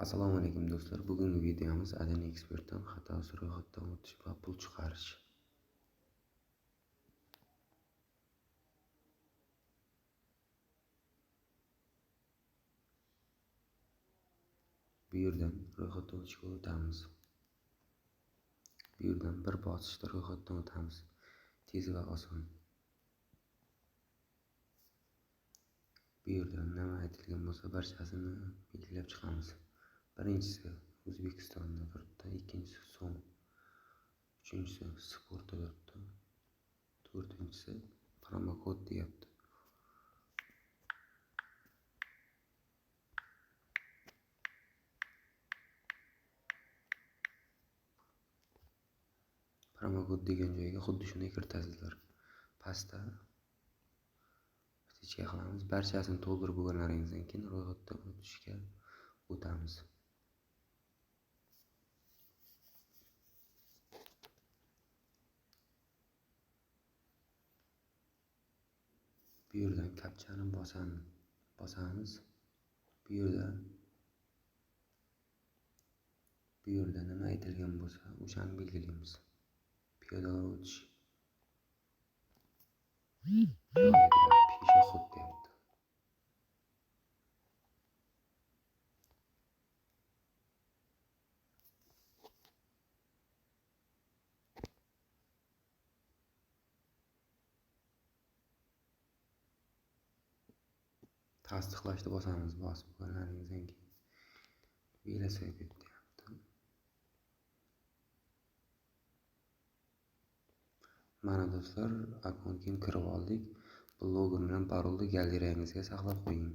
Assalomu alaykum do'stlar. Bugungi videomiz Adana Expert'dan xatosiz ro'yxatdan o'tish va pul chiqarish. Bu yerdan ro'yxatdan o'tishga o'tamiz. Bu yerdan bir bosishda ro'yxatdan o'tamiz. Tez va oson. Bu yerdan nima aytilgan bo'lsa barchasini belgilab chiqamiz. Birinchisi O'zbekistonda turibdi, ikkinchisi so'm, uchinchisi sportda turibdi, to'rtinchisi promokod deyapti. Promokod degan joyga xuddi shunday kiritasizlar. Pastda ichga qilamiz. Barchasini to'ldirib bo'lganlaringizdan keyin ro'yxatdan o'tishga o'tamiz. Bu yerdan kapchani bosamiz. Bu yerda nima aytilgan bo'lsa, o'shani belgilaymiz. Piyodalar o'tish. Peshexod deyapti. Tasdiqlashni bosamiz. Bosib bo'lganlaringizdan keyin velosiped deyapti. Mana do'stlar, akkauntga kirib oldik. Bu login bilan parolni galereyangizga saqlab qo'ying.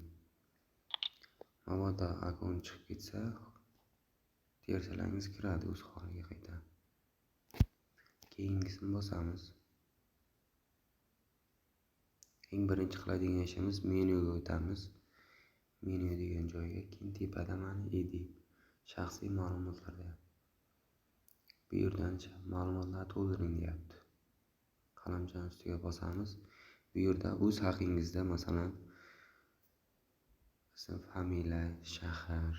Mabodo akkaunt chiqib ketsa, tersalangiz kiradi o'z holiga qayta. Keyingisini bosamiz. Eng birinchi qiladigan ishimiz menyuga o'tamiz. Menyu degan joyga keyin tepada mana shaxsiy ma'lumotlar deyapti. Bu yerdan ma'lumotlarni to'ldiring deyapti. Qalamchani ustiga bosamiz. Bu yerda o'z haqingizda masalan ism, familiya, shahar,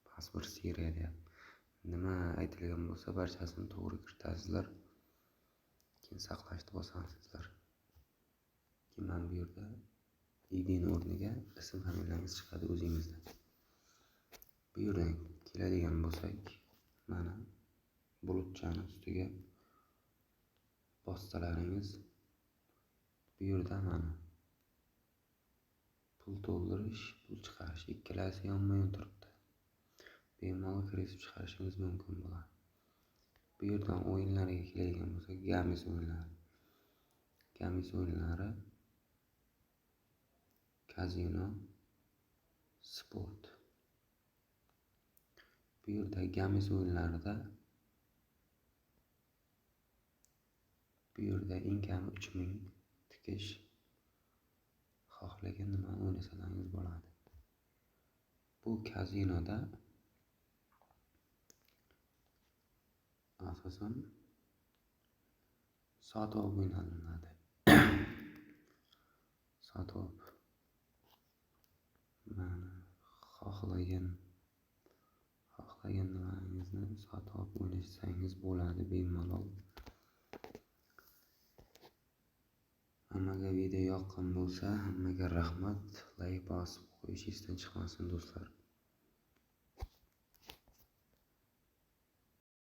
pasport seriya deyapti. Nima aytilgan bo'lsa barchasini to'g'ri kiritasizlar. Keyin saqlashni bosasizlar. Keyin mana bu yerda idning o'rniga ism, familiyangiz chiqadi o'zingizda. Bu yerdan keladigan bo'lsak, mana bulutchani ustiga bossalaringiz bu yerda mana pul to'ldirish, pul chiqarish ikkalasi yonma-yon turibdi. Bemalol kirib chiqarishingiz mumkin bo'ladi. Bu yerdan o'yinlarga keladigan bo'lsak, Gamis o'yinlari, Kazino, Sport. Bu yerda Gamis o'yinlarida bu yerda eng kami 3000 tikish xohlagan nima o'ynasangiz bo'ladi. Bu kazinoda asosan sotib o'ynaladi. Sotib mana xohlagan nimangizni sotib o'ynashsangiz bo'ladi bemalol. Hammaga video yoqqan bo'lsa, hammaga rahmat. Like bosib qo'yish esdan chiqmasin do'stlar.